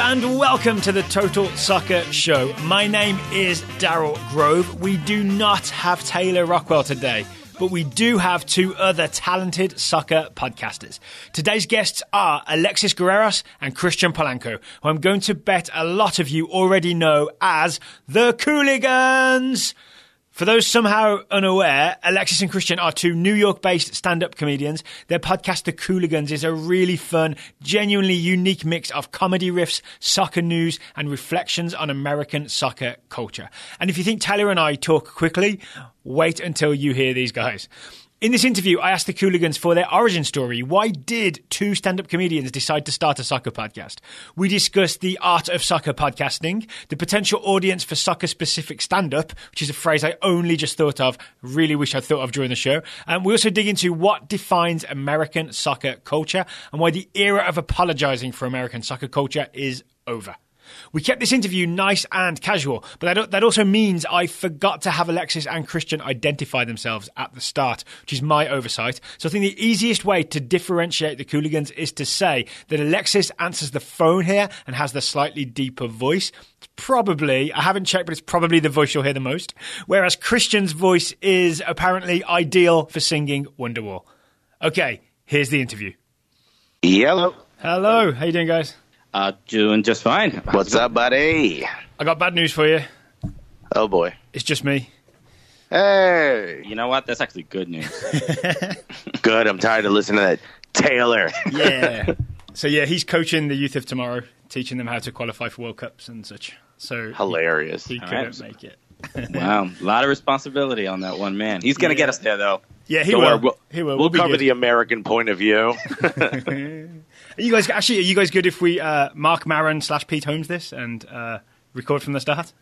and welcome to the Total Soccer Show. My name is Daryl Grove. We do not have Taylor Rockwell today, but we do have two other talented soccer podcasters. Today's guests are Alexis Guerreros and Christian Polanco, who I'm going to bet a lot of you already know as the Cooligans. For those somehow unaware, Alexis and Christian are two New York-based stand-up comedians. Their podcast, The Cooligans, is a really fun, genuinely unique mix of comedy riffs, soccer news, and reflections on American soccer culture. And if you think Taylor and I talk quickly, wait until you hear these guys. In this interview, I asked the Cooligans for their origin story. Why did two stand-up comedians decide to start a soccer podcast? We discussed the art of soccer podcasting, the potential audience for soccer-specific stand-up, which is a phrase I only just thought of, really wish I'd thought of during the show. And we also dig into what defines American soccer culture and why the era of apologizing for American soccer culture is over. We kept this interview nice and casual, but that also means I forgot to have Alexis and Christian identify themselves at the start, which is my oversight. So I think the easiest way to differentiate the Cooligans is to say that Alexis answers the phone here and has the slightly deeper voice. It's probably, I haven't checked, but it's probably the voice you'll hear the most. Whereas Christian's voice is apparently ideal for singing Wonderwall. Okay, here's the interview. Hello. Hello. How you doing, guys? Doing just fine. What's up, buddy? I got bad news for you. Oh, boy. It's just me. Hey. You know what? That's actually good news. Good. I'm tired of listening to that Taylor. Yeah. So, yeah, he's coaching the youth of tomorrow, teaching them how to qualify for World Cups and such. So hilarious. He couldn't make it. Wow. A lot of responsibility on that one man. He's going to get us there, though. Yeah, he will. We'll cover the American point of view. Are you guys good if we Mark Maron / Pete Holmes this and record from the start?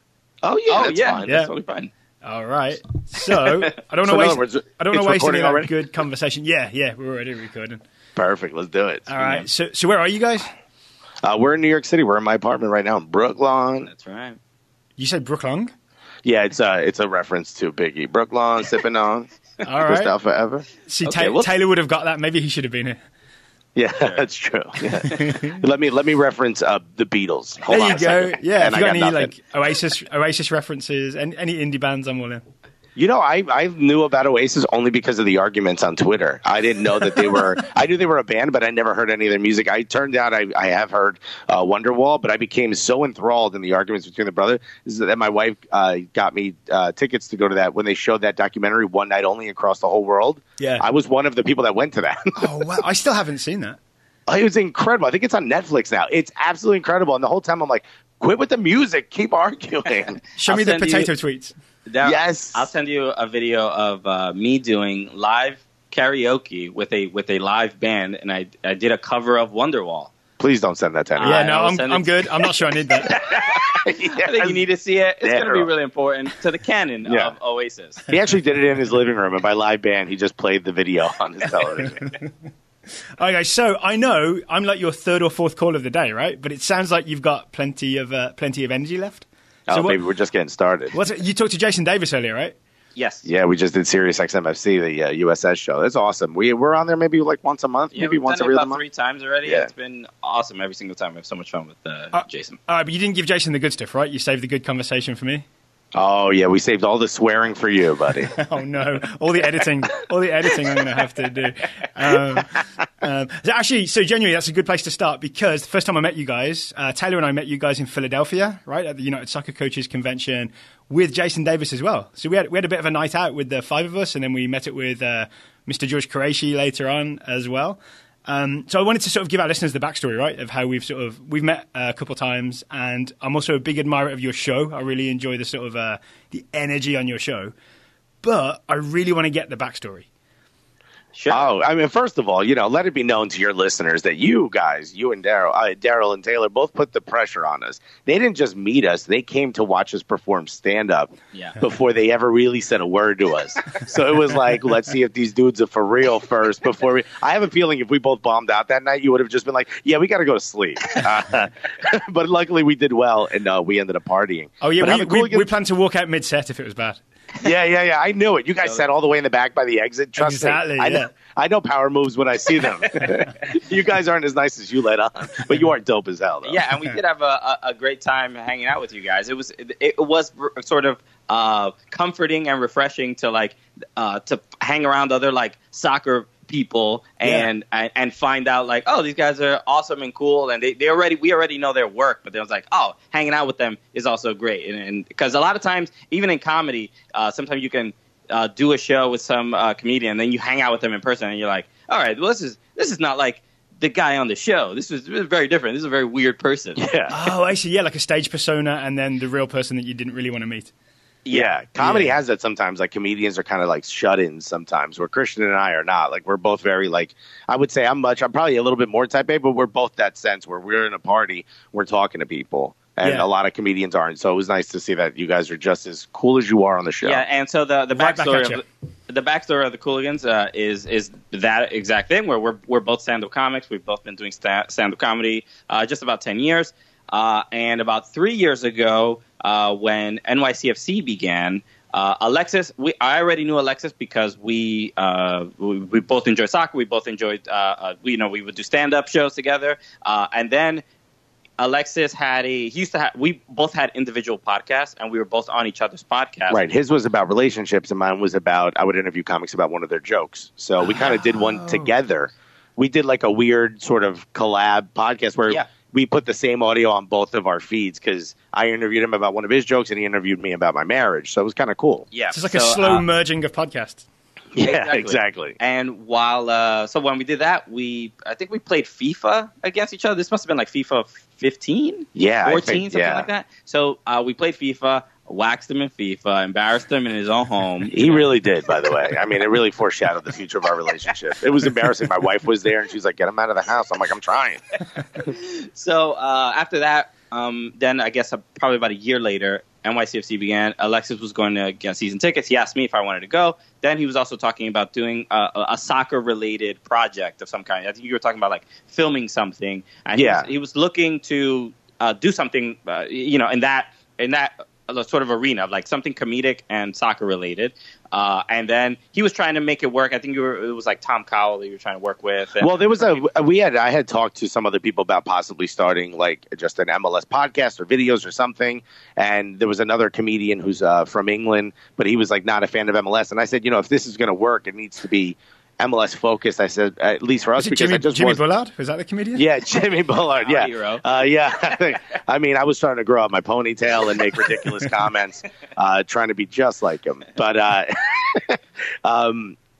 Oh yeah, that's fine. That's totally fine. All right. So I don't want to waste any of that good conversation. Yeah, we're already recording. Perfect. Let's do it. All right. So where are you guys? We're in New York City. We're in my apartment right now in Brooklyn. That's right. You said Brooklyn? Yeah, it's a reference to Biggie. Brooklyn, sipping on. All right. Crystal forever. See, Taylor would have got that. Maybe he should have been here. Yeah, that's true. Yeah. let me reference the Beatles. Hold there you go. Second. Yeah, and if you got any Oasis references and any indie bands, I'm all in. You know, I knew about Oasis only because of the arguments on Twitter. I didn't know that they were. I knew they were a band, but I never heard any of their music. I turned out I have heard Wonderwall, but I became so enthralled in the arguments between the brothers that my wife got me tickets to go to that when they showed that documentary One Night Only across the whole world. Yeah, I was one of the people that went to that. Oh wow! I still haven't seen that. It was incredible. I think it's on Netflix now. It's absolutely incredible. And the whole time I'm like, quit with the music. Keep arguing. Show me the potato tweets. Yes. I'll send you a video of me doing live karaoke with a live band, and I did a cover of Wonderwall. Please don't send that to me. Yeah, no, I'm good. I'm not sure I need that. Yes. I think you need to see it. It's going to be really important to the canon of Oasis. He actually did it in his living room, and by live band, he just played the video on his television. All right, guys, so I know I'm like your third or fourth call of the day, right? But it sounds like you've got plenty of energy left. So maybe we're just getting started. You talked to Jason Davis earlier, right? Yes. Yeah, we just did Sirius XMFC, the USS show. That's awesome. We're on there maybe like once a month, maybe once every other month. 3 times already. Yeah. It's been awesome every single time. We have so much fun with Jason. All right, but you didn't give Jason the good stuff, right? You saved the good conversation for me. Oh, yeah, we saved all the swearing for you, buddy. Oh, no. All the editing I'm going to have to do. Actually, so genuinely, that's a good place to start because the first time I met you guys, Taylor and I met you guys in Philadelphia, right, at the United Soccer Coaches Convention with Jason Davis as well. So we had a bit of a night out with the 5 of us, and then we met it with Mr. George Qureshi later on as well. So I wanted to sort of give our listeners the backstory, right, of how we've met a couple times, and I'm also a big admirer of your show. I really enjoy the sort of the energy on your show, but I really want to get the backstory. Sure. Oh, I mean, first of all, let it be known to your listeners that you guys, you and Daryl and Taylor, both put the pressure on us. They didn't just meet us. They came to watch us perform stand-up before they ever really said a word to us. So it was like, let's see if these dudes are for real first before we... I have a feeling if we both bombed out that night, you would have just been like, yeah, we got to go to sleep. But luckily we did well, and we ended up partying. Oh, yeah, we planned to walk out mid-set if it was bad. Yeah. I knew it. You guys sat all the way in the back by the exit. Trust exactly, me. I know power moves when I see them. You guys aren't as nice as you let on, but you are dope as hell, though. Yeah, and we did have a great time hanging out with you guys. It was sort of comforting and refreshing to to hang around other soccer people and find out these guys are awesome and cool, and we already know their work, but it was hanging out with them is also great, and because a lot of times even in comedy, sometimes you can do a show with some comedian, and then you hang out with them in person, and you're like, all right, well, this is not like the guy on the show. This is very different. This is a very weird person. Yeah. Oh, I see. Yeah, like a stage persona, and then the real person that you didn't really want to meet. Yeah, comedy has that sometimes. Comedians are kind of shut-ins sometimes, where Christian and I are not. We're both very I would say I'm probably a little bit more type A, but we're both that sense where we're in a party, we're talking to people. And a lot of comedians aren't. So it was nice to see that you guys are just as cool as you are on the show. Yeah, and so the backstory of the Cooligans is that exact thing where we're both stand-up comics. We've both been doing stand-up comedy just about 10 years. And about 3 years ago, when NYCFC began, Alexis, I already knew Alexis because we both enjoy soccer. We both enjoyed, we would do stand-up shows together. And then Alexis we both had individual podcasts, and we were both on each other's podcasts. Right. His was about relationships, and mine was I would interview comics about one of their jokes. So we kind of did one together. We did a weird sort of collab podcast where we put the same audio on both of our feeds because I interviewed him about one of his jokes, and he interviewed me about my marriage. So it was kind of cool. Yeah. So it's a slow merging of podcasts. Yeah, exactly. And while so when we did that, I think we played FIFA against each other. This must have been FIFA 15, 14, something like that. So we played FIFA, waxed him in FIFA, embarrassed him in his own home. He really did, by the way. I mean, it really foreshadowed the future of our relationship. It was embarrassing. My wife was there, and she's like, "Get him out of the house." I'm like, "I'm trying." So after that, then I guess probably about a year later, NYCFC began. Alexis was going to get season tickets. He asked me if I wanted to go. Then he was also talking about doing a soccer-related project of some kind. I think you were talking about filming something. And he was looking to do something, in that sort of arena of something comedic and soccer-related. And then he was trying to make it work. I think it was Tom Cowell that you were trying to work with. Well, there was I had talked to some other people about possibly starting just an MLS podcast or videos or something. And there was another comedian who's from England, but he was not a fan of MLS. And I said, if this is going to work, it needs to be MLS focused. I said, at least for us, because Jimmy Bullard? Was that the comedian? Yeah, Jimmy Bullard. Yeah, hero. Yeah. I mean, I was starting to grow out my ponytail and make ridiculous comments, trying to be just like him. But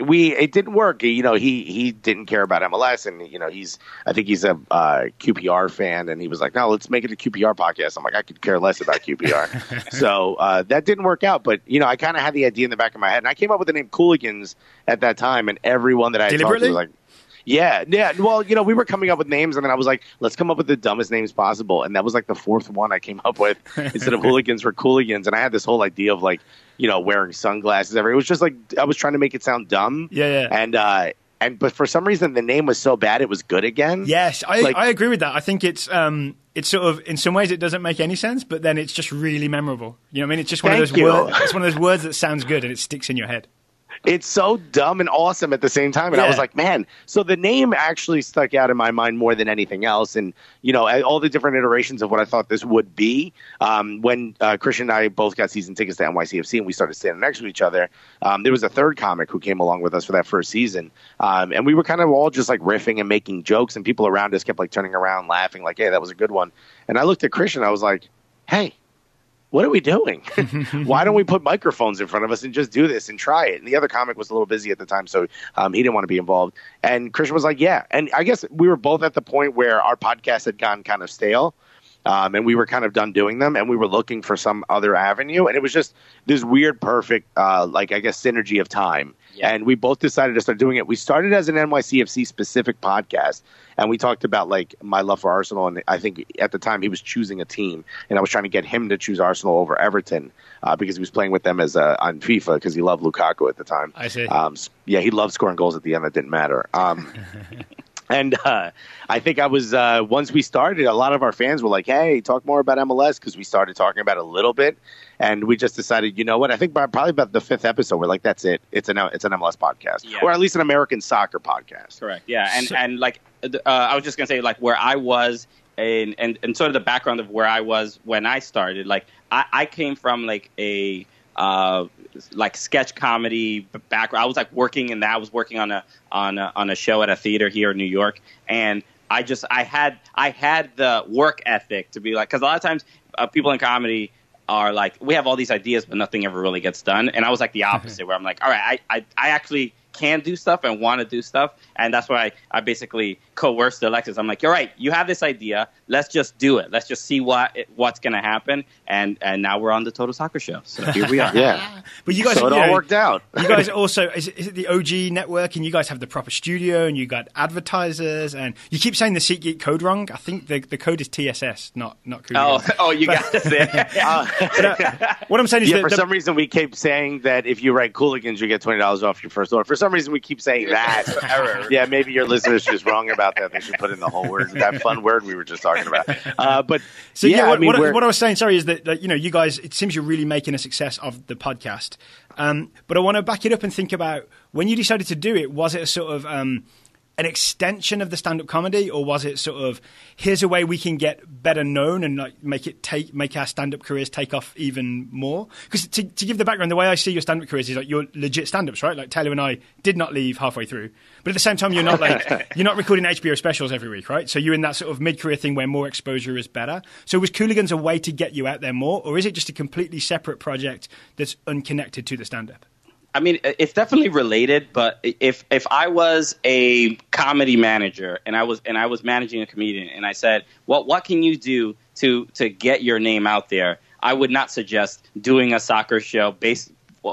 it didn't work. He didn't care about MLS, and I think he's a QPR fan, and he was like, "No, let's make it a QPR podcast." I'm like, I could care less about QPR. So that didn't work out. But I kind of had the idea in the back of my head, and I came up with the name Cooligans at that time, and everyone that I had talked to was like, yeah. Well, we were coming up with names, and then I was like, let's come up with the dumbest names possible. And that was the fourth one I came up with. Instead of hooligans for Cooligans. And I had this whole idea of wearing sunglasses. It was just I was trying to make it sound dumb. Yeah. But for some reason, the name was so bad, it was good again. Yes, I agree with that. I think it's sort of, in some ways, it doesn't make any sense, but then it's just really memorable. You know what I mean? It's just one of those words. It's one of those words that sounds good and it sticks in your head. It's so dumb and awesome at the same time. And I was like, man, so the name actually stuck out in my mind more than anything else. And, all the different iterations of what I thought this would be. When Christian and I both got season tickets to NYCFC and we started standing next to each other, there was a third comic who came along with us for that first season. And we were kind of all just riffing and making jokes, and people around us kept turning around, laughing hey, that was a good one. And I looked at Christian, I was like, hey, what are we doing? Why don't we put microphones in front of us and just do this and try it? And the other comic was a little busy at the time, so he didn't want to be involved. And Christian was like, yeah. And I guess we were both at the point where our podcast had gone kind of stale, and we were kind of done doing them, and we were looking for some other avenue. And it was just this weird, perfect, I guess, synergy of time. Yeah. And we both decided to start doing it. We started as an NYCFC specific podcast, and we talked about my love for Arsenal. And I think at the time he was choosing a team, and I was trying to get him to choose Arsenal over Everton because he was playing with them on FIFA because he loved Lukaku at the time. I see. He loved scoring goals at the end that didn't matter. And I think I was once we started, a lot of our fans were like, "Hey, talk more about MLS," because we started talking about it a little bit, and we just decided, you know what? I think probably about the 5th episode, we're like, "That's it. It's an MLS podcast, or at least an American soccer podcast." Correct. Yeah, and like I was just gonna say, like where I was and sort of the background of where I was when I started. Like I came from like a like sketch comedy background. I was like working in that. I was working on a show at a theater here in New York, and I had the work ethic to be like, because a lot of times people in comedy are like, we have all these ideas, but nothing ever really gets done. And I was like the opposite, where I'm like, all right, I actually can do stuff and want to do stuff. And that's why I basically coerced Alexis. I'm like, you're right. You have this idea. Let's just do it. Let's just see what's going to happen. And now we're on the Total Soccer Show. So here we are. Yeah. But you guys, so it all worked out. You guys also, is it the OG network, and you guys have the proper studio, and you got advertisers, and you keep saying the SeatGeek code wrong. I think the code is TSS, not Cooligans. Oh, you got this there. What I'm saying is that for some reason we keep saying that if you write Cooligans, you get $20 off your first order. For some reason we keep saying that. Error. Yeah, maybe your listeners are just wrong about that. They should put in the whole word, that fun word we were just talking about. But so what I was saying, sorry, is that you guys, it seems you're really making a success of the podcast. But I want to back it up and think about when you decided to do it. Was it a sort of an extension of the stand-up comedy, or was it sort of, here's a way we can get better known and like make our stand-up careers take off even more? Because to give the background, the way I see your stand-up careers is like you're legit stand-ups, right? Like Taylor and I did not leave halfway through, but at the same time, you're not like you're not recording HBO specials every week, right? So you're in that sort of mid-career thing where more exposure is better. So was Cooligans a way to get you out there more, or is it just a completely separate project that's unconnected to the stand-up? I mean, it's definitely related, but if I was a comedy manager and I was managing a comedian and I said, well, what can you do to get your name out there? I would not suggest doing a soccer show based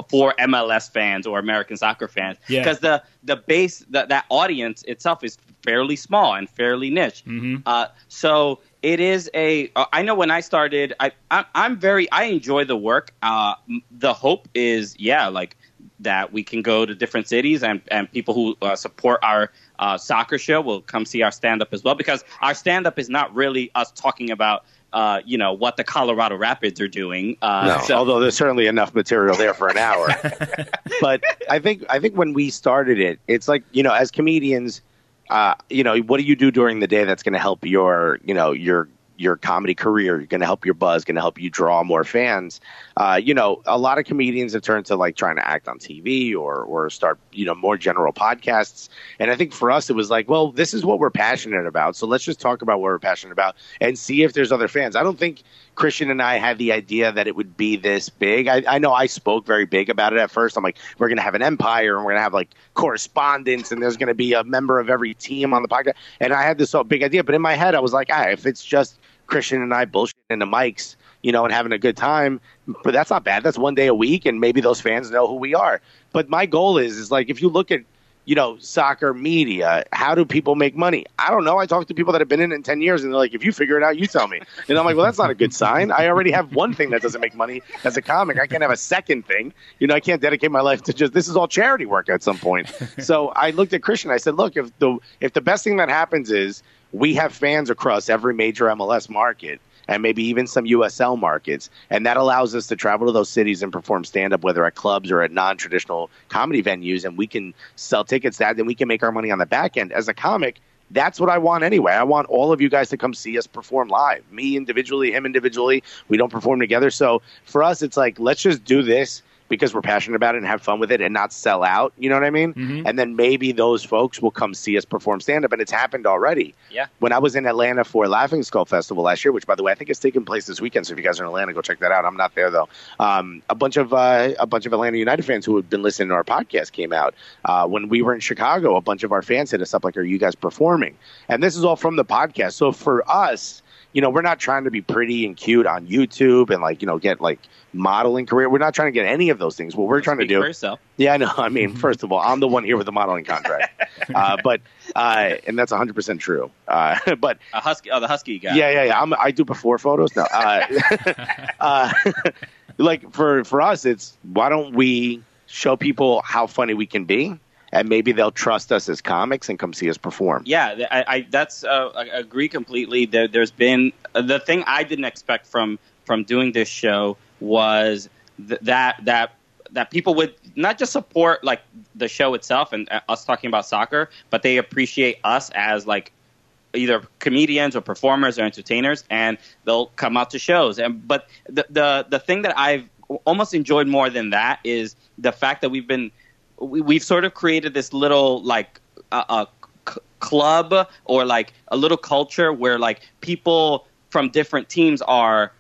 for MLS fans or American soccer fans, because the base, that audience itself is fairly small and fairly niche. Mm-hmm. So it is I know when I started, I enjoy the work. The hope is, like, that we can go to different cities and people who support our soccer show will come see our stand-up as well, because our stand-up is not really us talking about what the Colorado Rapids are doing. Although there's certainly enough material there for an hour. But I think when we started it, it's like, as comedians, what do you do during the day that's going to help your comedy career, going to help your buzz, going to help you draw more fans. A lot of comedians have turned to like trying to act on TV or start, more general podcasts. And I think for us, it was like, well, this is what we're passionate about. So let's just talk about what we're passionate about and see if there's other fans. I don't think Christian and I had the idea that it would be this big. I know I spoke very big about it at first. I'm like, we're going to have an empire and we're going to have like correspondents and there's going to be a member of every team on the podcast. And I had this big idea, but in my head, I was like, if it's just Christian and I bullshitting into mics, and having a good time, but that's not bad. That's one day a week, and maybe those fans know who we are. But my goal is like, if you look at, soccer media, how do people make money? I don't know. I talk to people that have been in it 10 years, and they're like, if you figure it out, you tell me. And I'm like, well, that's not a good sign. I already have one thing that doesn't make money as a comic. I can't have a second thing. I can't dedicate my life to this is all charity work at some point. So I looked at Christian. I said, look, if the best thing that happens is we have fans across every major MLS market and maybe even some USL markets, and that allows us to travel to those cities and perform stand-up, whether at clubs or at non-traditional comedy venues, and we can sell tickets that, then we can make our money on the back end. As a comic, that's what I want anyway. I want all of you guys to come see us perform live. Me individually, him individually. We don't perform together. So for us, it's like, let's just do this because we're passionate about it and have fun with it and not sell out. You know what I mean? Mm-hmm. And then maybe those folks will come see us perform stand-up, and it's happened already. Yeah. When I was in Atlanta for Laughing Skull Festival last year, which, by the way, I think is taking place this weekend, so if you guys are in Atlanta, go check that out. I'm not there, though. A bunch of Atlanta United fans who had been listening to our podcast came out. When we were in Chicago, a bunch of our fans hit us up like, are you guys performing? And this is all from the podcast. So for us, we're not trying to be pretty and cute on YouTube and get modeling career. We're not trying to get any of those things. What we're trying to do. For yourself. Yeah, I know. I mean, first of all, I'm the one here with the modeling contract, and that's 100% true. But the husky guy. Yeah. I do before photos. No, for us, it's why don't we show people how funny we can be, and maybe they'll trust us as comics and come see us perform. Yeah, I agree completely. There's been the thing I didn't expect from doing this show was that people would not just support like the show itself and us talking about soccer, but they appreciate us as like either comedians or performers or entertainers, and they'll come out to shows. But the thing that I've almost enjoyed more than that is the fact that we've sort of created this little like a club or like a little culture where like people from different teams are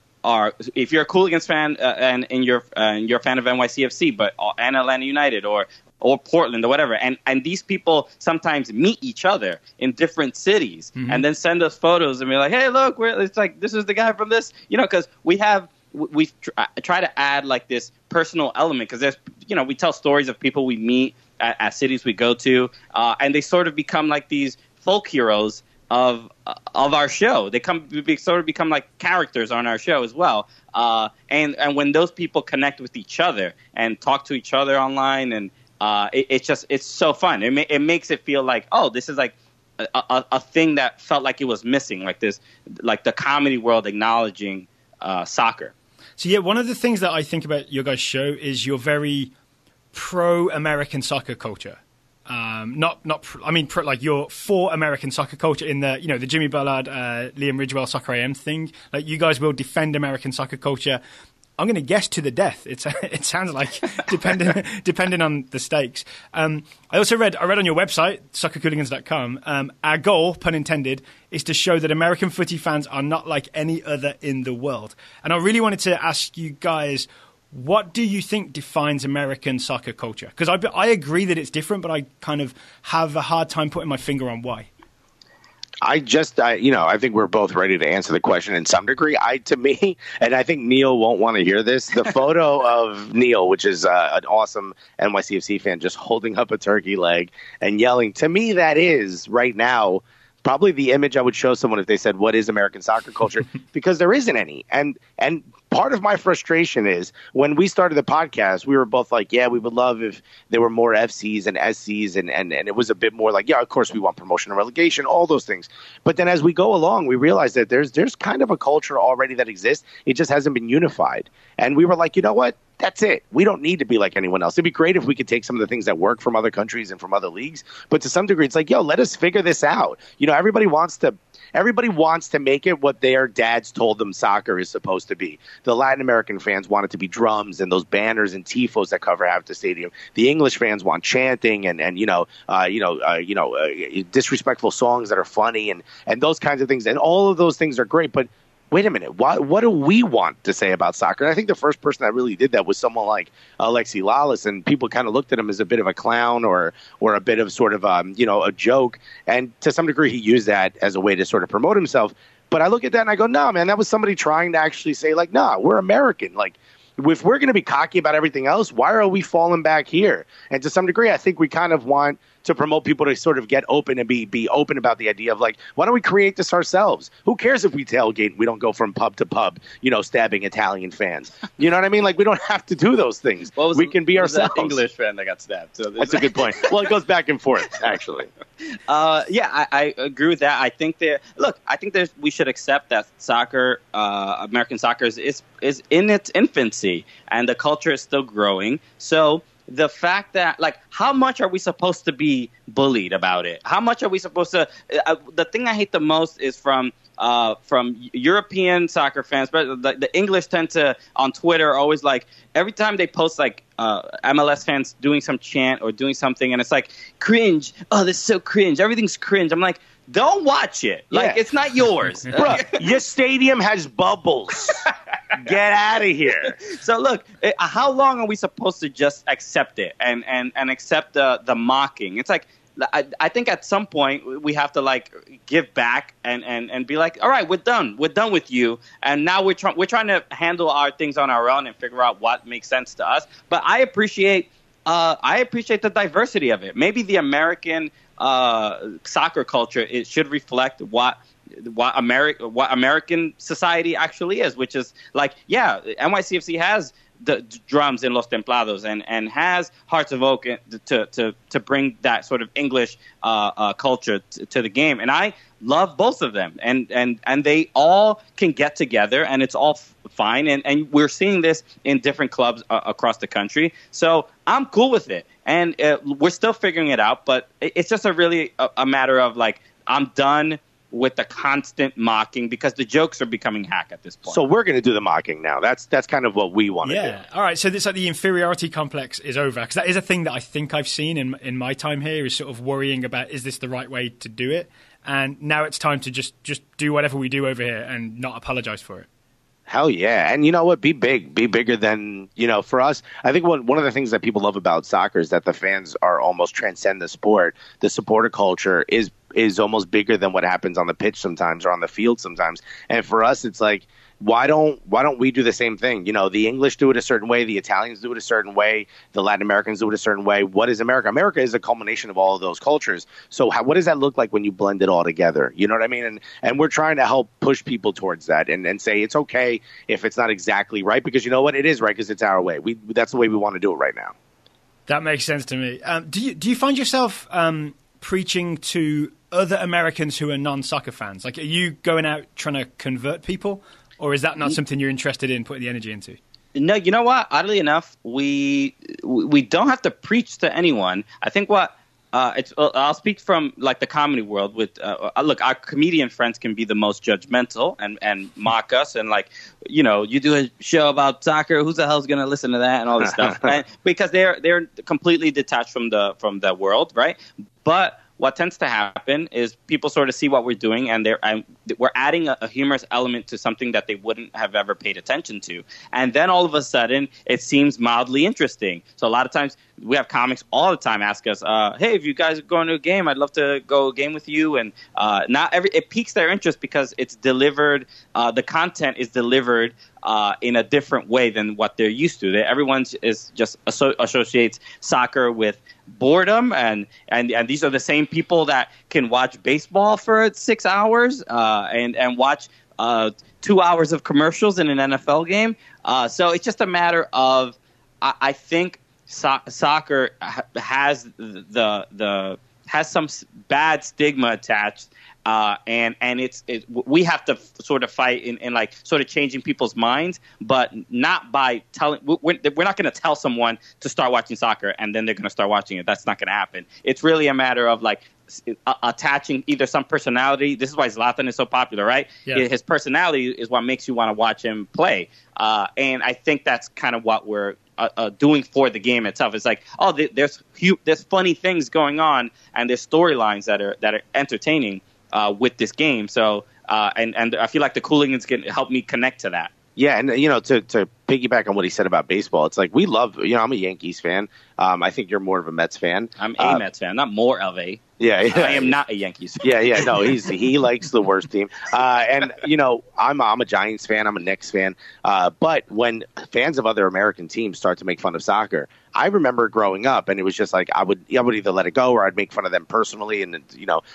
if you're a Cooligans fan and you're a fan of NYCFC, but and Atlanta United or Portland or whatever, and these people sometimes meet each other in different cities, and then send us photos and be like, hey, look, it's like this is the guy from this, because we try to add like this personal element, because there's we tell stories of people we meet at cities we go to, and they sort of become like these folk heroes of our show. They sort of become like characters on our show as well. And when those people connect with each other and talk to each other online, and it's so fun. It makes it feel like, oh, this is like a thing that felt like it was missing, like this, like the comedy world acknowledging soccer. So yeah, one of the things that I think about your guys' show is you're very pro-American soccer culture. Like you're for American soccer culture in the the Jimmy Ballard, Liam Ridgewell Soccer AM thing. Like you guys will defend American soccer culture. I'm going to guess to the death. It sounds like depending on the stakes. I also read on your website soccercooligans.com. Our goal, pun intended, is to show that American footy fans are not like any other in the world. And I really wanted to ask you guys, what do you think defines American soccer culture? Because I agree that it's different, but I kind of have a hard time putting my finger on why. I think we're both ready to answer the question in some degree. To me, and I think Neil won't want to hear this, the photo of Neil, which is an awesome NYCFC fan, just holding up a turkey leg and yelling, to me, that is right now probably the image I would show someone if they said, what is American soccer culture? Because there isn't any. And part of my frustration is when we started the podcast, we were both like, yeah, we would love if there were more FCs and SCs and it was a bit more like, yeah, of course we want promotion and relegation, all those things. But then as we go along, we realize that there's kind of a culture already that exists. It just hasn't been unified. And we were like, you know what? That's it. We don't need to be like anyone else. It'd be great if we could take some of the things that work from other countries and from other leagues. But to some degree, it's like, yo, let us figure this out. Everybody wants to make it what their dads told them soccer is supposed to be. The Latin American fans want it to be drums and those banners and tifos that cover half the stadium. The English fans want chanting and disrespectful songs that are funny and those kinds of things. And all of those things are great, but wait a minute, what do we want to say about soccer? And I think the first person that really did that was someone like Alexis Lawless, and people kind of looked at him as a bit of a clown or a bit of sort of a joke. And to some degree, he used that as a way to sort of promote himself. But I look at that and I go, no, man, that was somebody trying to actually say, like, nah, we're American. Like, if we're going to be cocky about everything else, why are we falling back here? And to some degree, I think we kind of want to promote people to sort of get open and be open about the idea of like, why don't we create this ourselves? Who cares if we tailgate? We don't go from pub to pub, stabbing Italian fans. You know what I mean? Like, we don't have to do those things. We can be ourselves. That English fan that got stabbed. So that's a good point. Well, it goes back and forth, actually. I agree with that. I think we should accept that soccer, American soccer is in its infancy and the culture is still growing. So the fact that, like, how much are we supposed to be bullied about it? How much are we supposed to the thing I hate the most is from European soccer fans, but the English tend to, on Twitter, always like, every time they post like MLS fans doing some chant or doing something, and it's like, cringe. Oh, this is so cringe. Everything's cringe. I'm like, don't watch it. Like, it's not yours. Bro, your stadium has bubbles. Get out of here. So look, how long are we supposed to just accept it and accept the mocking? It's like, I think at some point we have to like give back and be like, all right, we're done with you, and now we're trying to handle our things on our own and figure out what makes sense to us. But I appreciate the diversity of it. Maybe the American soccer culture, it should reflect what American society actually is, which is like, yeah, NYCFC has the drums in Los Templados and has Hearts of Oak to bring that sort of English culture to the game. And I love both of them, and they all can get together, and it's all fine. And we're seeing this in different clubs across the country. So I'm cool with it, and we're still figuring it out. But it's just a matter of like, I'm done with the constant mocking because the jokes are becoming hack at this point. So we're going to do the mocking now. That's kind of what we want to do. Yeah. All right. So this like the inferiority complex is over, because that is a thing that I think I've seen in my time here, is sort of worrying about, is this the right way to do it? And now it's time to just do whatever we do over here and not apologize for it. Hell yeah. And you know what? Be big. Be bigger than, for us. I think one of the things that people love about soccer is that the fans are almost transcend the sport. The supporter culture is almost bigger than what happens on the pitch sometimes or on the field sometimes. And for us, it's like, why don't we do the same thing? The English do it a certain way, the Italians do it a certain way, the Latin Americans do it a certain way. What is America? America is a culmination of all of those cultures. So what does that look like when you blend it all together? You know what I mean? And we're trying to help push people towards that and say it's okay if it's not exactly right, because you know what? It is right because it's our way. That's the way we want to do it right now. That makes sense to me. Do you find yourself preaching to other Americans who are non-soccer fans? Like, are you going out trying to convert people? Or is that not something you're interested in putting the energy into? No, you know what? Oddly enough, we don't have to preach to anyone. I think I'll speak from like the comedy world. With look, our comedian friends can be the most judgmental and mock us, and like, you do a show about soccer, who the hell's going to listen to that and all this stuff, and because they're completely detached from the world, right? But what tends to happen is people sort of see what we're doing, and we're adding a humorous element to something that they wouldn't have ever paid attention to. And then all of a sudden, it seems mildly interesting. So a lot of times, we have comics all the time ask us, hey, if you guys are going to a game, I'd love to go a game with you. And it piques their interest because it's delivered, the content is delivered in a different way than what they're used to. Everyone associates soccer with boredom, and these are the same people that can watch baseball for 6 hours and watch 2 hours of commercials in an NFL game. So it's just a matter of, I think soccer has has some bad stigma attached. And we have to sort of fight in like sort of changing people's minds, but not by telling. We're not going to tell someone to start watching soccer and then they're going to start watching it. That's not going to happen. It's really a matter of like attaching either some personality. This is why Zlatan is so popular, right? Yeah. His personality is what makes you want to watch him play. And I think that's kind of what we're doing for the game itself. It's like, oh, there's funny things going on, and there's storylines that are entertaining with this game. So and I feel like the Cooligans can help me connect to that. Yeah, and to piggyback on what he said about baseball, it's like we love. I'm a Yankees fan. I think you're more of a Mets fan. I'm a Mets fan, not more of a. Yeah. I am not a Yankees fan. Yeah. No, he likes the worst team. And I'm a Giants fan. I'm a Knicks fan. But when fans of other American teams start to make fun of soccer, I remember growing up, and it was just like I would either let it go or I'd make fun of them personally. And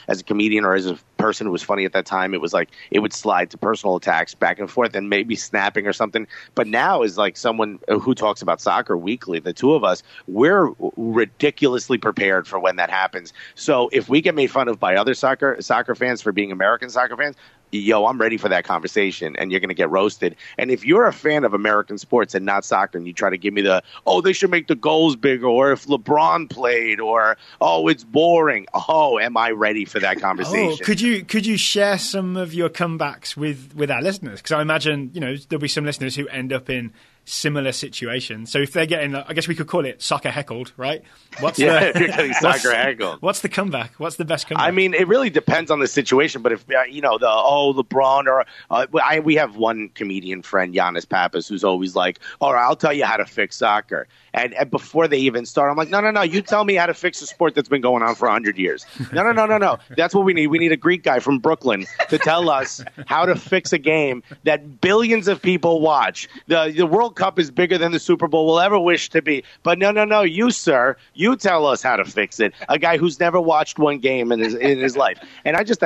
as a comedian or as a person who was funny at that time, it was like it would slide to personal attacks back and forth and maybe snapping or something. But now is like someone who talks about soccer weekly. The two of us, we're ridiculously prepared for when that happens. So if we get made fun of by other soccer fans for being American soccer fans, I'm ready for that conversation, and you're going to get roasted. And if you're a fan of American sports and not soccer, and you try to give me they should make the goals bigger, or if LeBron played, or, it's boring. Am I ready for that conversation? Could you share some of your comebacks with our listeners? Because I imagine, there'll be some listeners who end up in similar situations. So if they're getting, I guess we could call it soccer heckled, right? If you're getting soccer heckled. What's the comeback? What's the best comeback? I mean, it really depends on the situation. But if LeBron or we have one comedian friend, Giannis Pappas, who's always like, all right, I'll tell you how to fix soccer. And before they even start, I'm like, no, you tell me how to fix a sport that's been going on for 100 years. No. That's what we need. We need a Greek guy from Brooklyn to tell us how to fix a game that billions of people watch. The World Cup is bigger than the Super Bowl will ever wish to be. But no, you, sir, you tell us how to fix it. A guy who's never watched one game in his life. And I just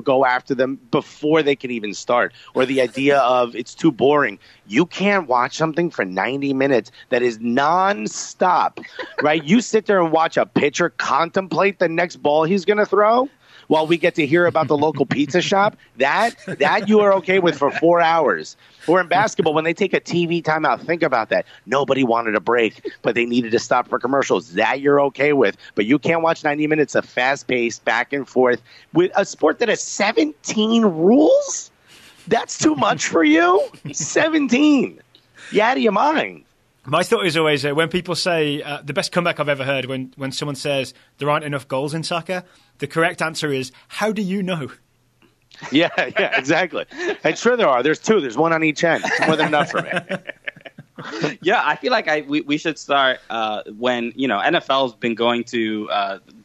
go after them before they can even start. Or the idea of it's too boring. You can't watch something for 90 minutes that is nonstop, right? You sit there and watch a pitcher contemplate the next ball he's going to throw while we get to hear about the local pizza shop. That you are okay with for 4 hours. Or in basketball, when they take a TV timeout, think about that. Nobody wanted a break, but they needed to stop for commercials. That you're okay with. But you can't watch 90 minutes of fast-paced, back and forth with a sport that has 17 rules? That's too much for you? 17. You out of your mind. My thought is always when people say the best comeback I've ever heard when someone says there aren't enough goals in soccer, the correct answer is, how do you know? Yeah, exactly. And sure there are. There's 2. There's 1 on each end. It's more than enough for me. Yeah, I feel like we should start when NFL's been going to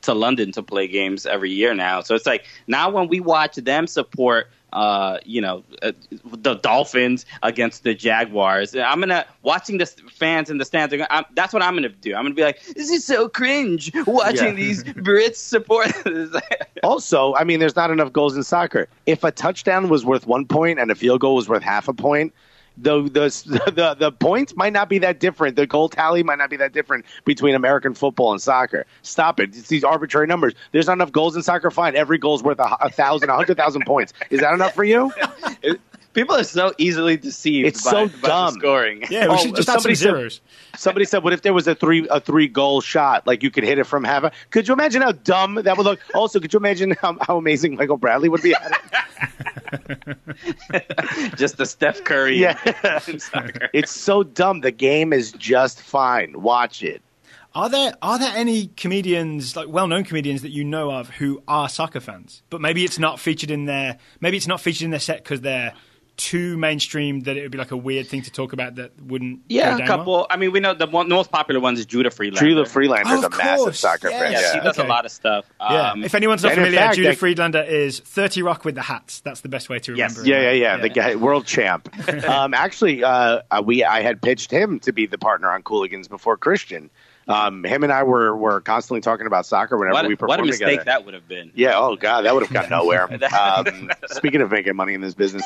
London to play games every year now. So it's like now when we watch them support the Dolphins against the Jaguars, watching the fans in the stands. That's what I'm gonna do. I'm gonna be like, this is so cringe watching these Brits support. Also, I mean, there's not enough goals in soccer. If a touchdown was worth 1 point and a field goal was worth half a point, the points might not be that different. The goal tally might not be that different between American football and soccer. Stop it. It's these arbitrary numbers. There's not enough goals in soccer. Fine. Every goal's worth 1,000, 100,000 points. Is that enough for you? People are so easily deceived. It's so dumb. Scoring. Yeah, we should just have some zeros. Somebody said, what if there was a three goal shot? Like you could hit it from half. Could you imagine how dumb that would look? Also, could you imagine how amazing Michael Bradley would be at it? Just the Steph Curry. Yeah. It's so dumb. The game is just fine. Watch it. Are there any comedians, like well-known comedians that you know of who are soccer fans, but maybe it's not featured in their set because they're too mainstream that it would be like a weird thing to talk about that wouldn't go down a couple. Well? I mean, we know the most popular one is Judah Friedlander. Judah Friedlander is a massive soccer fan. Yeah, she does a lot of stuff. If anyone's not familiar, Judah Friedlander is 30 Rock with the hats. That's the best way to remember it. Yeah. The guy, world champ. Actually, I had pitched him to be the partner on Cooligans before Christian. Him and I were constantly talking about soccer whenever we performed together. What a mistake that would have been. Yeah, oh, God, that would have gone nowhere. Speaking of making money in this business.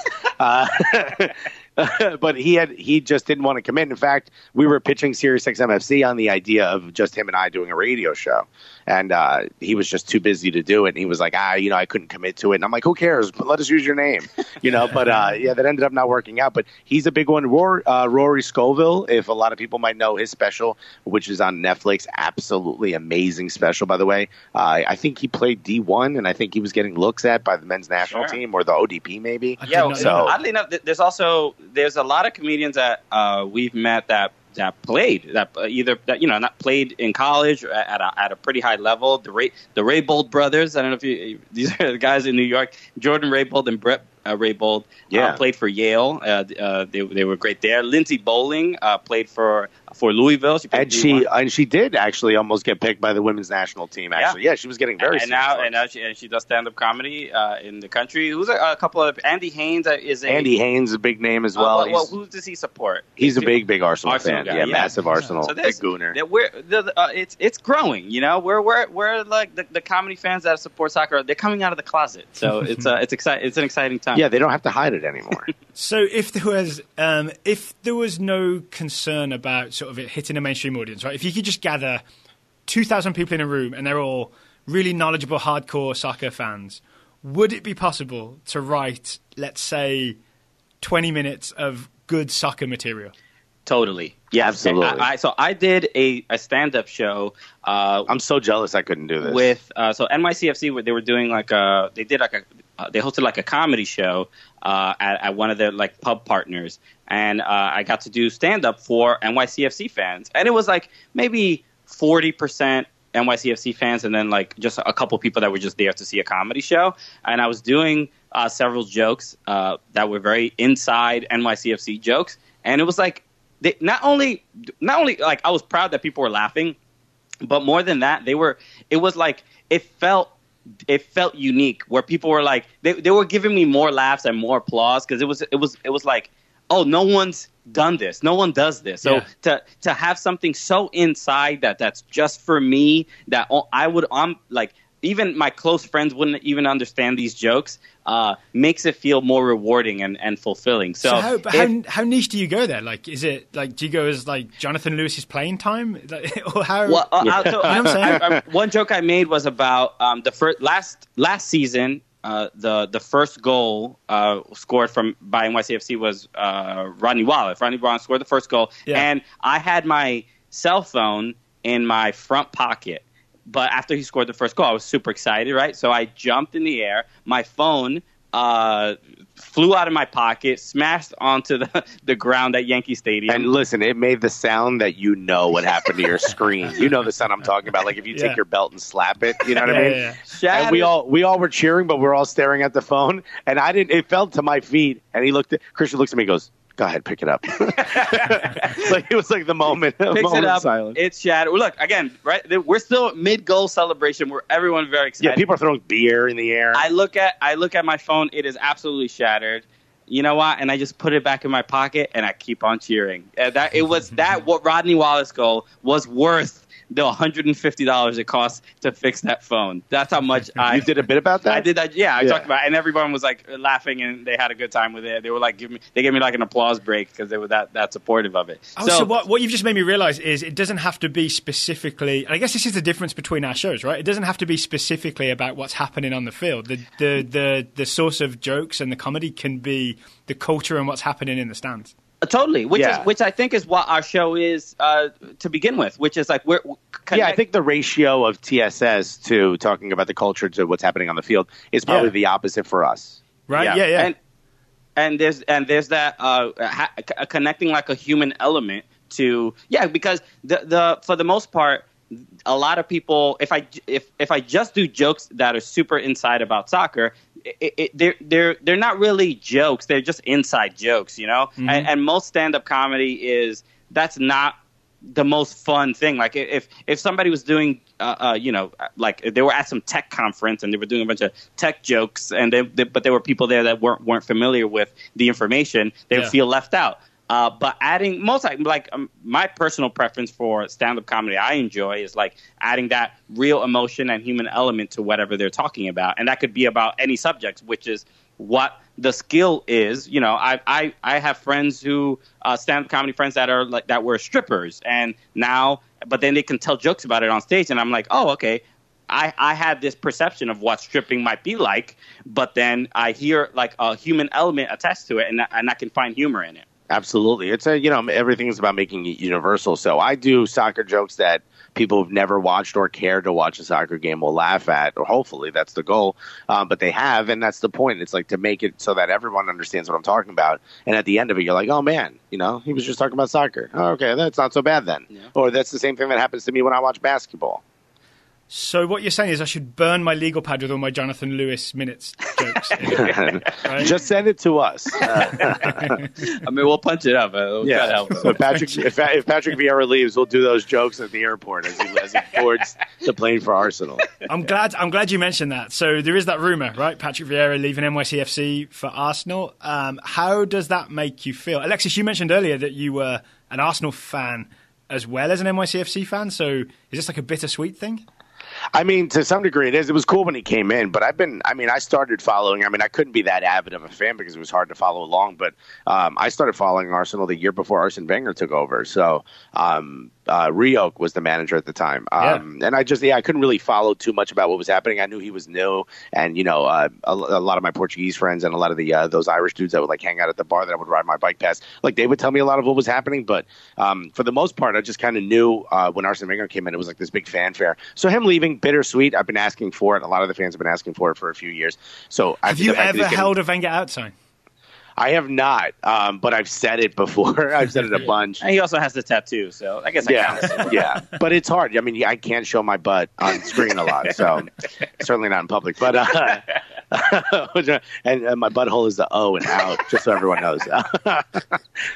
But he just didn't want to commit. In fact, we were pitching SiriusXM-FC on the idea of just him and I doing a radio show. And he was just too busy to do it. And he was like, I couldn't commit to it. And I'm like, who cares? But let us use your name. But that ended up not working out. But he's a big one. Rory Scovel, if a lot of people might know his special, which is on Netflix. Absolutely amazing special, by the way. I think he played D1, and I think he was getting looks at by the men's national team or the ODP maybe. Oddly enough, there's a lot of comedians that we've met that played not played in college at a pretty high level. The Raybould brothers. I don't know if these are the guys in New York. Jordan Raybould and Brett Raybould played for Yale. They were great there. Lindsey Bowling played for Louisville. She did actually almost get picked by the women's national team. Actually, she was getting very. And now she does stand up comedy in the country. Who's a couple of Andy Haynes Andy Haynes, a big name as well. Who does he support? He's a big Arsenal fan. Guy, massive Arsenal. So big gooner. It's growing. We're like the comedy fans that support soccer. They're coming out of the closet. So it's an exciting time. Yeah, they don't have to hide it anymore. So if there was no concern about sort of it hitting a mainstream audience, right? If you could just gather 2,000 people in a room and they're all really knowledgeable, hardcore soccer fans, would it be possible to write, let's say, 20 minutes of good soccer material? Totally. Yeah, absolutely. So I did a stand-up show. I'm so jealous I couldn't do this. With NYCFC, they were doing they hosted like a comedy show at one of their like pub partners, and I got to do stand-up for NYCFC fans, and it was like maybe 40% NYCFC fans, and then like just a couple people that were just there to see a comedy show, and I was doing several jokes that were very inside NYCFC jokes, and it was like. Not only like I was proud that people were laughing, but more than that, it felt unique where people were like they were giving me more laughs and more applause because it was like, oh, no one's done this, no one does this. So to have something so inside that's just for me that I'm like even my close friends wouldn't even understand these jokes, makes it feel more rewarding and fulfilling. So how niche do you go there? Like, is it like, do you go as like Jonathan Lewis's playing time? Or how? Well, one joke I made was about the first last season. The first goal scored by NYCFC was Rodney Wallace. Rodney Wallace scored the first goal, and I had my cell phone in my front pocket. But after he scored the first goal, I was super excited, right? So I jumped in the air. My phone flew out of my pocket, smashed onto the ground at Yankee Stadium. And listen, it made the sound that you know what happened to your screen. You know the sound I'm talking about. Like if you take your belt and slap it, you know what I mean? Yeah. And we all were cheering, but we're all staring at the phone. And it fell to my feet. And Christian looks at me and goes, go ahead, pick it up. Like it was like the moment. Picks it up. Silence. It's shattered. Look, again, right? We're still mid-goal celebration. Where everyone's very excited. Yeah, people are throwing beer in the air. I look at my phone. It is absolutely shattered. You know what? And I just put it back in my pocket, and I keep on cheering. What Rodney Wallace goal was worth the $150 it cost to fix that phone. That's how much You did a bit about that? I did that. Yeah, I talked about it, and everyone was like laughing, and they had a good time with it. They were like, they gave me like an applause break because they were that supportive of it. So what you've just made me realize is it doesn't have to be specifically. I guess this is the difference between our shows, right? It doesn't have to be specifically about what's happening on the field. The source of jokes and the comedy can be the culture and what's happening in the stands. Totally, which I think is what our show is to begin with, which is like I think the ratio of TSS to talking about the culture to what's happening on the field is probably the opposite for us. Right? Yeah. And there's that connecting like a human element to because for the most part, a lot of people, if I just do jokes that are super inside about soccer, they're not really jokes. They're just inside jokes, you know. Mm-hmm. And most stand-up comedy that's not the most fun thing. Like if somebody was doing, like they were at some tech conference and they were doing a bunch of tech jokes, but there were people there that weren't familiar with the information, they would feel left out. But adding my personal preference for stand-up comedy I enjoy is like adding that real emotion and human element to whatever they're talking about. And that could be about any subject, which is what the skill is. You know, I have friends who stand-up comedy friends that were strippers but then they can tell jokes about it on stage. And I'm like, oh, okay. I had this perception of what stripping might be like, but then I hear like a human element attached to it and I can find humor in it. Absolutely. It's everything is about making it universal. So I do soccer jokes that people who've never watched or care to watch a soccer game will laugh at, or hopefully that's the goal. But they have, and that's the point. It's like to make it so that everyone understands what I'm talking about. And at the end of it, you're like, oh man, he was just talking about soccer. Oh, okay, that's not so bad then. Yeah. Or that's the same thing that happens to me when I watch basketball. So what you're saying is I should burn my legal pad with all my Jonathan Lewis minutes jokes. Right? Just send it to us. I mean, we'll punch it up. Try to help. So if Patrick Vieira leaves, we'll do those jokes at the airport as he boards the plane for Arsenal. I'm glad you mentioned that. So there is that rumor, right? Patrick Vieira leaving NYCFC for Arsenal. How does that make you feel? Alexis, you mentioned earlier that you were an Arsenal fan as well as an NYCFC fan. So is this like a bittersweet thing? I mean, to some degree it is. It was cool when he came in, but I started following. I mean, I couldn't be that avid of a fan because it was hard to follow along, but I started following Arsenal the year before Arsene Wenger took over. So Rioch was the manager at the time. And I couldn't really follow too much about what was happening. I knew he was new, and a lot of my Portuguese friends and a lot of the those Irish dudes that would like hang out at the bar that I would ride my bike past, like they would tell me a lot of what was happening. But for the most part, I just kind of knew when Arsene Wenger came in, it was like this big fanfare. So him leaving, bittersweet. I've been asking for it. A lot of the fans have been asking for it for a few years. So have you ever held a Wenger out sign? I have not, but I've said it before. I've said it a bunch. And he also has the tattoo, so I guess that counts. Yeah, but it's hard. I mean, I can't show my butt on screen a lot, so certainly not in public. But and my butthole is the O and out, just so everyone knows.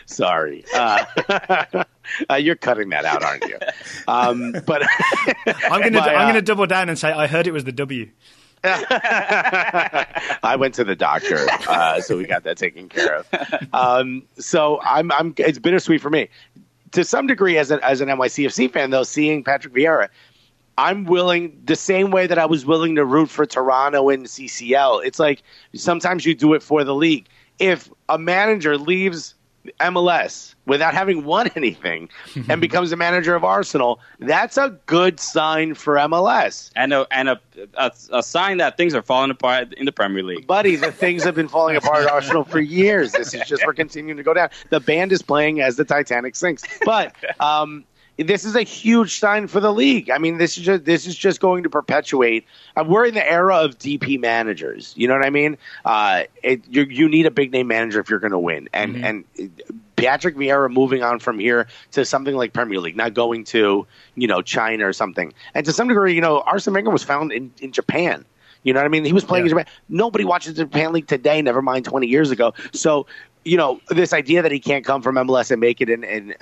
Sorry. You're cutting that out, aren't you? But I'm going to double down and say I heard it was the W. I went to the doctor, so we got that taken care of. So it's bittersweet for me. To some degree, as an NYCFC fan, though, seeing Patrick Vieira, I'm willing, the same way that I was willing to root for Toronto in CCL. It's like sometimes you do it for the league. If a manager leaves MLS without having won anything and becomes a manager of Arsenal, that's a good sign for MLS. And a sign that things are falling apart in the Premier League. Buddy, the things have been falling apart at Arsenal for years. This is just, we're continuing to go down. The band is playing as the Titanic sinks. But this is a huge sign for the league. I mean, this is just going to perpetuate. We're in the era of DP managers. You know what I mean? You need a big name manager if you're going to win. And Patrick Vieira moving on from here to something like Premier League, not going to China or something. And to some degree, Arsene Wenger was found in Japan. You know what I mean? He was playing in Japan. Nobody watches the Japan League today, never mind 20 years ago. So, this idea that he can't come from MLS and make it in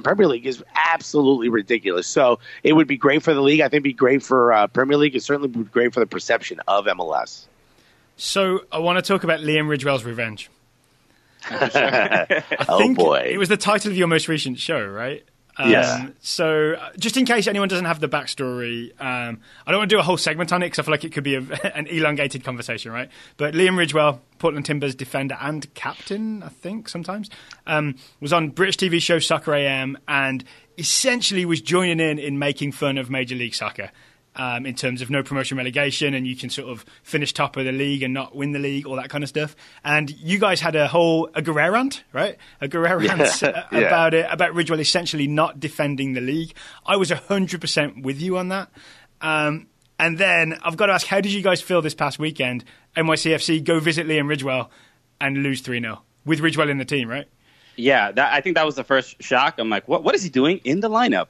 Premier League is absolutely ridiculous. So it would be great for the league. I think it'd be great for Premier League. It certainly would be great for the perception of MLS. So I want to talk about Liam Ridgewell's revenge. I think boy. It was the title of your most recent show, right? Yes. So just in case anyone doesn't have the backstory, I don't want to do a whole segment on it because I feel like it could be an elongated conversation, right? But Liam Ridgewell, Portland Timbers defender and captain, I think, sometimes, was on British TV show Soccer AM and essentially was joining in making fun of Major League Soccer. In terms of no promotion relegation, and you can sort of finish top of the league and not win the league, all that kind of stuff. And you guys had a Guerrero rant, right? A Guerrero rant about Ridgewell essentially not defending the league. I was 100% with you on that. And then I've got to ask, how did you guys feel this past weekend? NYCFC go visit Liam Ridgewell and lose 3-0 with Ridgewell in the team, right? Yeah, I think that was the first shock. I'm like, what is he doing in the lineup?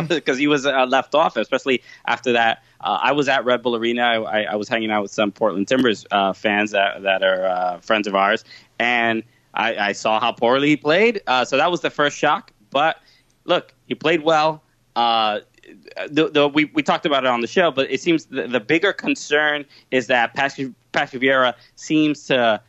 Because he was left off, especially after that. I was at Red Bull Arena. I was hanging out with some Portland Timbers fans that are friends of ours, and I saw how poorly he played. So that was the first shock. But look, he played well. We talked about it on the show, but it seems the bigger concern is that Patrick Vieira seems to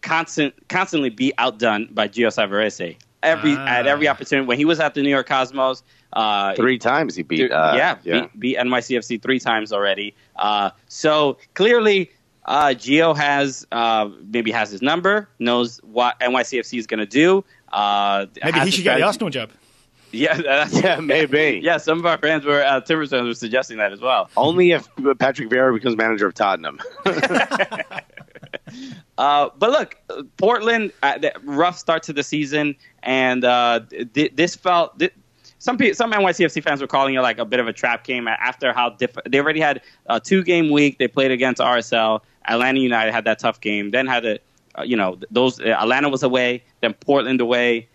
constantly be outdone by Gio Savarese at every opportunity. When he was at the New York Cosmos, 3 times he beat beat NYCFC 3 times already. So clearly Gio has his number, knows what NYCFC is going to do. Maybe he should get the Arsenal job. Yeah, maybe. Yeah, some of our fans Timbers fans were suggesting that as well. Only if Patrick Vieira becomes manager of Tottenham. But look, Portland, rough start to the season, and this felt. Some NYCFC fans were calling it like a bit of a trap game after how they already had a 2-game week. They played against RSL. Atlanta United had that tough game. Then had Atlanta was away. Then Portland away.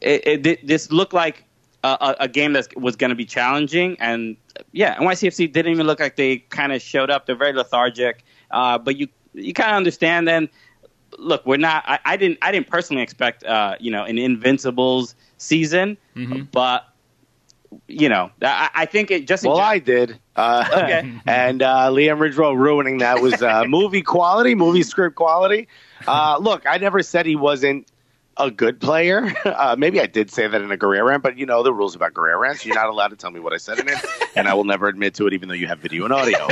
This looked like a game that was going to be challenging, and NYCFC didn't even look like they kind of showed up. They're very lethargic, but you kind of understand. Then look, we're not. I didn't personally expect an Invincibles season, but I think it just. Well, I did. Okay, and Liam Ridgewell ruining that was movie quality, movie script quality. Look, I never said he wasn't a good player. Maybe I did say that in a Guerrero rant, but the rules about Guerrero rants. You're not allowed to tell me what I said in it, and I will never admit to it, even though you have video and audio.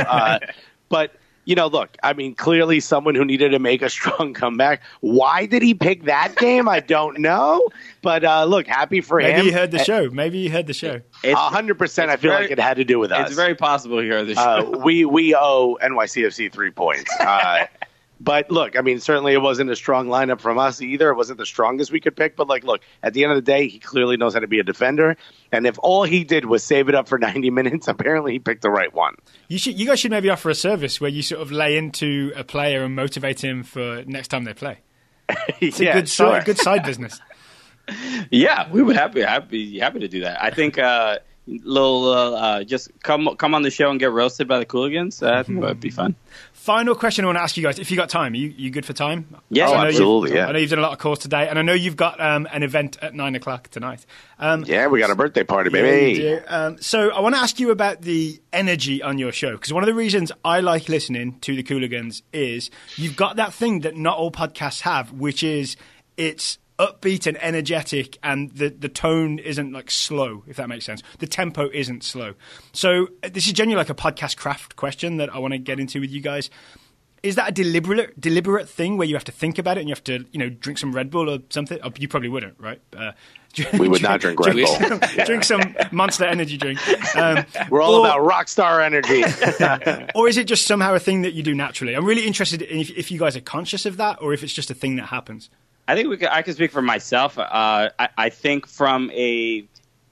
But look, I mean, clearly someone who needed to make a strong comeback. Why did he pick that game? I don't know. But look, happy for him. Maybe you heard the show. 100%. I feel like it had to do with us. It's very possible he heard the show. We owe NYCFC 3 points. But look, I mean, certainly it wasn't a strong lineup from us either. It wasn't the strongest we could pick. But look, at the end of the day, he clearly knows how to be a defender. And if all he did was save it up for 90 minutes, apparently he picked the right one. You guys should maybe offer a service where you sort of lay into a player and motivate him for next time they play. It's a good side business. Yeah, we would happy to do that. I think just come on the show and get roasted by the Cooligans. That would be fun. Final question I want to ask you guys. If you got time, you good for time? Yeah, absolutely. I know you've done a lot of calls today, and I know you've got an event at 9:00 tonight. We got a birthday party, baby. Yeah, so I want to ask you about the energy on your show, because one of the reasons I like listening to the Cooligans is you've got that thing that not all podcasts have, which is it's upbeat and energetic, and the tone isn't like slow, if that makes sense. The tempo isn't slow. So this is genuinely like a podcast craft question that I want to get into with you guys. Is that a deliberate thing where you have to think about it and you have to, drink some Red Bull or something? Oh, you probably wouldn't, right? We would not drink Red Bull. Drink some Monster Energy drink. We're all about rock star energy. Or is it just somehow a thing that you do naturally? I'm really interested in if you guys are conscious of that or if it's just a thing that happens. I think I can speak for myself. I think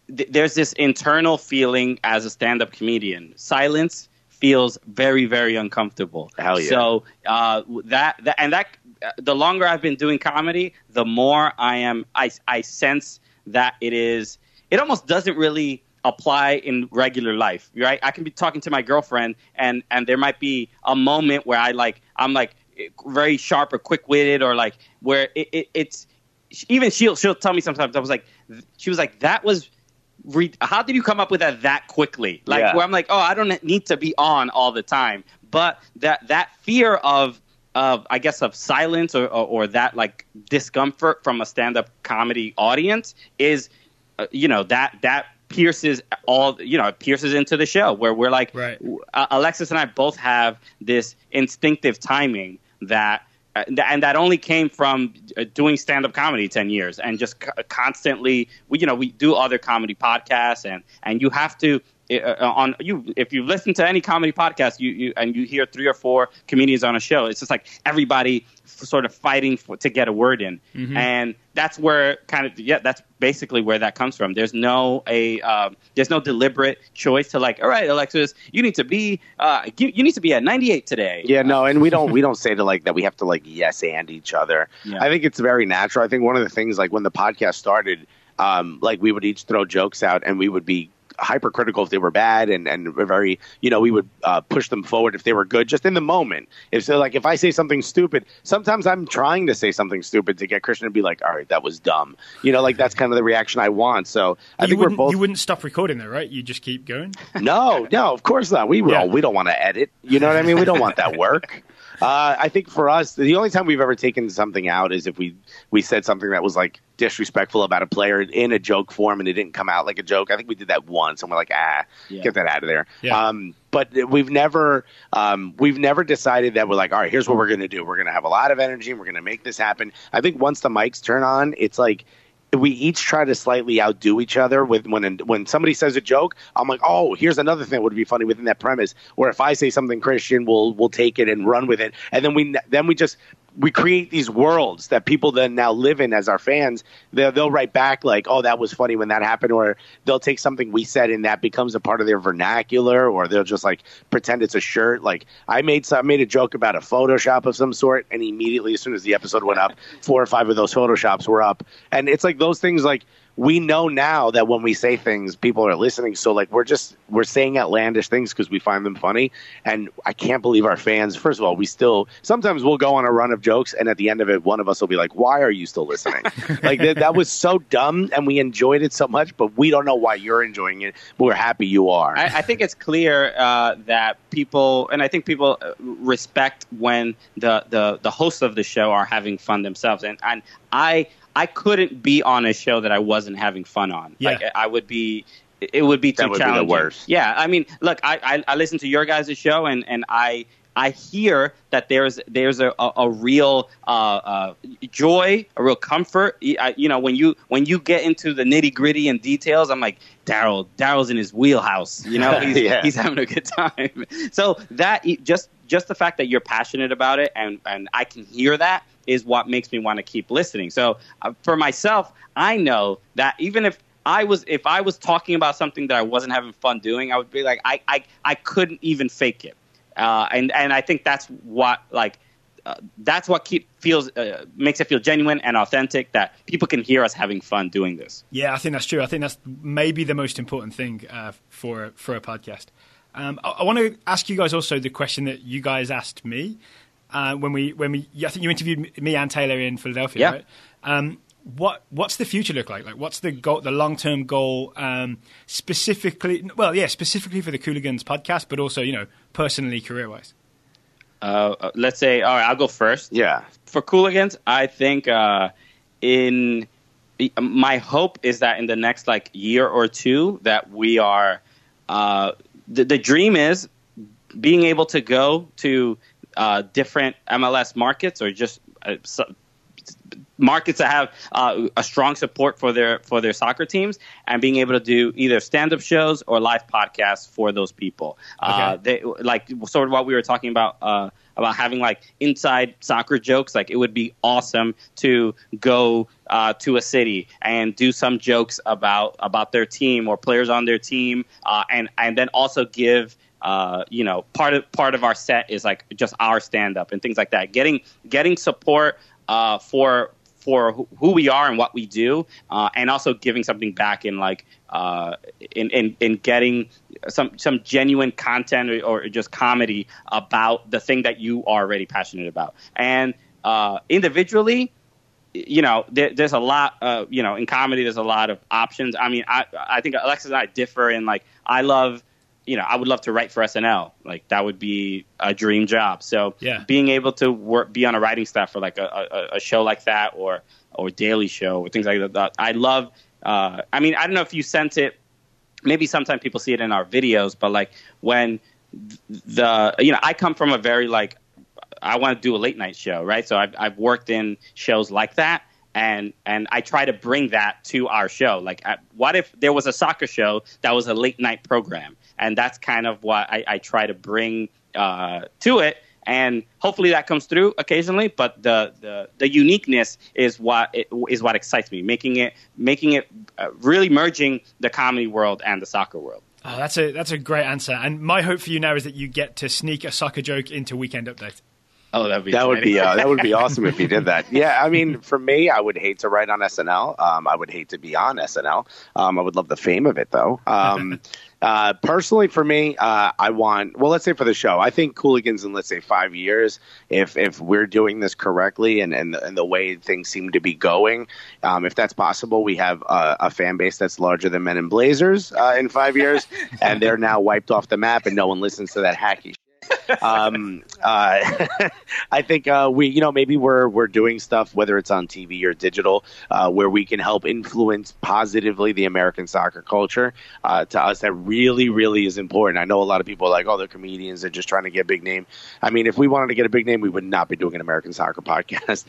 there's this internal feeling as a stand-up comedian. Silence feels very, very uncomfortable. Hell yeah. So the longer I've been doing comedy, the more I sense that it almost doesn't really apply in regular life, right? I can be talking to my girlfriend and there might be a moment where I'm very sharp or quick-witted, or like where it's even she'll tell me sometimes. She was like, that was. How did you come up with that quickly? Where I'm like, oh, I don't need to be on all the time. But that fear of I guess of silence or that like discomfort from a stand-up comedy audience is that pierces pierces into the show, where we're like, right. Alexis and I both have this instinctive timing and that only came from doing stand-up comedy 10 years and just constantly, we do other comedy podcasts and you have to, if you listen to any comedy podcast, you hear 3 or 4 comedians on a show, it's just like everybody sort of fighting to get a word in. Mm-hmm. And that's where that's basically where that comes from. There's no deliberate choice to like, all right, Alexis, you need to be at 98 today. Yeah, no, and we don't say to like that we have to like yes and each other. Yeah. I think it's very natural. I think one of the things, like when the podcast started, like we would each throw jokes out and we would be hypercritical if they were bad and very, we would push them forward if they were good, just in the moment. If I say something stupid, sometimes I'm trying to say something stupid to get Christian to be like, all right, that was dumb. That's kind of the reaction I want. So I think we're both. You wouldn't stop recording though, right? You just keep going? No, of course not. We don't want to edit. You know what I mean? We don't want that work. I think for us, the only time we've ever taken something out is if we said something that was like disrespectful about a player in a joke form and it didn't come out like a joke. I think we did that once and we're like, get that out of there. Yeah. But we've never decided that we're like, all right, here's what we're going to do. We're going to have a lot of energy and we're going to make this happen. I think once the mics turn on, it's like, we each try to slightly outdo each other with when somebody says a joke, I'm like, oh, here's another thing that would be funny within that premise. Or if I say something Christian, we'll take it and run with it. And then we create these worlds that people then now live in as our fans. They'll write back like, oh, that was funny when that happened. Or they'll take something we said and that becomes a part of their vernacular, or they'll just like pretend it's a shirt. Like I made a joke about a Photoshop of some sort, and immediately as soon as the episode went up, 4 or 5 of those Photoshops were up. And it's like those things, like we know now that when we say things, people are listening. So like we're saying outlandish things because we find them funny. And I can't believe our fans. First of all, sometimes we'll go on a run of jokes, and at the end of it, one of us will be like, "Why are you still listening?" Like that was so dumb, and we enjoyed it so much, but we don't know why you're enjoying it. But we're happy you are. I think it's clear that people respect when the hosts of the show are having fun themselves, and I couldn't be on a show that I wasn't having fun on. Yeah. Like it would be too challenging. That would be the worst. Yeah, I mean, look, I listen to your guys' show and I hear that there's a real joy, a real comfort. When you get into the nitty gritty and details, I'm like, Daryl's in his wheelhouse. He's having a good time. So that just the fact that you're passionate about it and I can hear that is what makes me want to keep listening. So for myself, I know that even if I was talking about something that I wasn't having fun doing, I would be like, I couldn't even fake it. And I think that's what makes it feel genuine and authentic, that people can hear us having fun doing this. Yeah, I think that's true. I think that's maybe the most important thing for a podcast. I want to ask you guys also the question that you guys asked me when we I think you interviewed me and Taylor in Philadelphia, right? What's the future look like? Like, what's the goal, the long-term goal, specifically for the Cooligans podcast, but also, personally, career-wise? Let's say, all right, I'll go first. Yeah. For Cooligans, I think my hope is that in the next like year or two that we are the dream is being able to go to different MLS markets or just markets that have a strong support for their soccer teams and being able to do either stand-up shows or live podcasts for those people. Okay. They like sort of what we were talking about having like inside soccer jokes. Like it would be awesome to go to a city and do some jokes about their team or players on their team, and then also give part of our set is like just our stand-up and things like that. Getting support for who we are and what we do, and also giving something back in like in getting some genuine content or just comedy about the thing that you are already passionate about. And individually, there's a lot. In comedy, there's a lot of options. I mean, I think Alexis and I differ in like I would love to write for SNL. Like that would be a dream job. So being able to be on a writing staff for like a show like that or Daily Show or things like that. I love. I don't know if you sense it. Maybe sometimes people see it in our videos, but like when I come from a very like I want to do a late night show, right? So I've worked in shows like that. And I try to bring that to our show. Like, what if there was a soccer show that was a late night program? And that's kind of what I try to bring to it. And hopefully that comes through occasionally. But the uniqueness is what excites me. Making it really merging the comedy world and the soccer world. Oh, that's a great answer. And my hope for you now is that you get to sneak a soccer joke into Weekend Update. Oh, that would be awesome if you did that. Yeah, I mean, for me, I would hate to write on SNL. I would hate to be on SNL. I would love the fame of it, though. Personally, for me, let's say for the show, I think Cooligans in, let's say, 5 years, if we're doing this correctly and the way things seem to be going, if that's possible, we have a fan base that's larger than Men in Blazers in 5 years, and they're now wiped off the map, and no one listens to that hacky shit. I think maybe we're doing stuff, whether it's on TV or digital, where we can help influence positively the American soccer culture. To us, that really, really is important. I know a lot of people are like, oh, they're comedians, they're just trying to get a big name. I mean, if we wanted to get a big name, we would not be doing an American soccer podcast,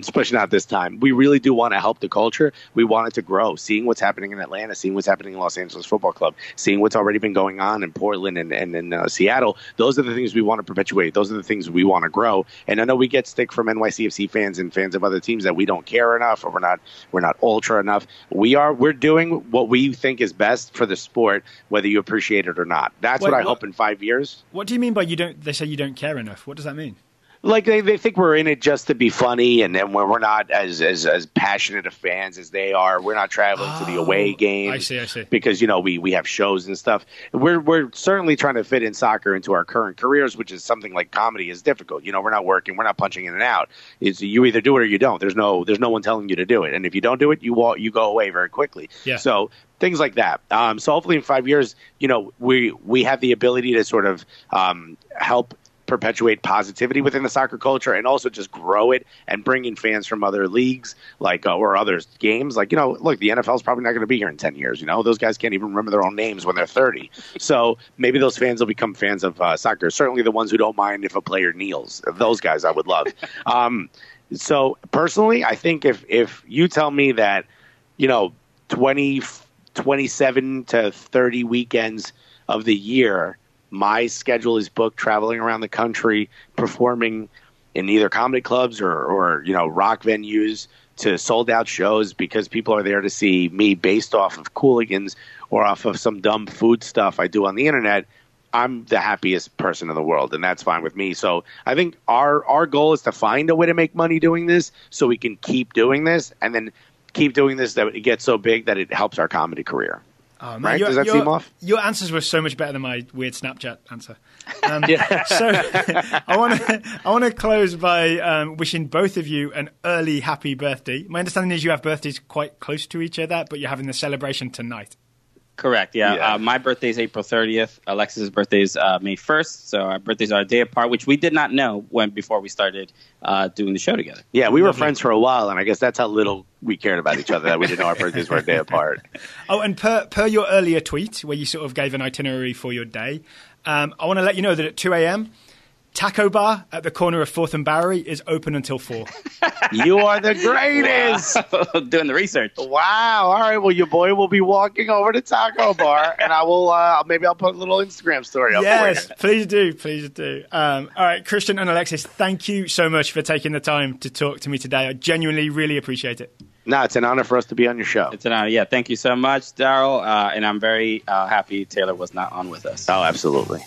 especially not this time. We really do want to help the culture. We want it to grow. Seeing what's happening in Atlanta, seeing what's happening in Los Angeles Football Club, seeing what's already been going on in Portland and in Seattle, those are the things we want to perpetuate. Those are the things we want to grow. And I know we get stick from NYCFC fans and fans of other teams that we don't care enough or we're not ultra enough. We're doing what we think is best for the sport, whether you appreciate it or not. That's what I hope in 5 years. What do you mean by they say you don't care enough? What does that mean? Like they think we're in it just to be funny, and then we're not as passionate of fans as they are. We're not traveling to the away games. I see. Because we have shows and stuff. We're certainly trying to fit in soccer into our current careers, which is something like comedy is difficult. We're not working, we're not punching in and out. It's you either do it or you don't. There's no one telling you to do it, and if you don't do it, you go away very quickly. Yeah. So things like that. So hopefully in 5 years, we have the ability to sort of help perpetuate positivity within the soccer culture and also just grow it and bring in fans from other leagues or other games. Look, the NFL is probably not going to be here in 10 years. Those guys can't even remember their own names when they're 30. So maybe those fans will become fans of soccer. Certainly the ones who don't mind if a player kneels. Those guys I would love. So personally, I think if you tell me that, 27 to 30 weekends of the year, my schedule is booked traveling around the country, performing in either comedy clubs or rock venues to sold out shows because people are there to see me based off of Cooligans or off of some dumb food stuff I do on the internet. I'm the happiest person in the world, and that's fine with me. So I think our goal is to find a way to make money doing this so we can keep doing this and then keep doing this that it gets so big that it helps our comedy career. Oh, man, right? Does that seem off? Your answers were so much better than my weird Snapchat answer. So I want to close by wishing both of you an early happy birthday. My understanding is you have birthdays quite close to each other, but you're having the celebration tonight. Correct, yeah. My birthday is April 30th. Alexis' birthday is May 1st. So our birthdays are a day apart, which we did not know before we started doing the show together. Yeah, we were friends for a while, and I guess that's how little we cared about each other, that we didn't know our birthdays were a day apart. Oh, and per your earlier tweet, where you sort of gave an itinerary for your day, I want to let you know that at 2 a.m., Taco Bar at the corner of 4th and Bowery is open until 4. You are the greatest. Doing the research. Wow. All right. Well, your boy will be walking over to Taco Bar, and I will. Maybe I'll put a little Instagram story up. Yes, for you. please do. Please do. All right, Christian and Alexis, thank you so much for taking the time to talk to me today. I genuinely really appreciate it. No, it's an honor for us to be on your show. It's an honor. Yeah. Thank you so much, Daryl. And I'm very happy Taylor was not on with us. Oh, absolutely.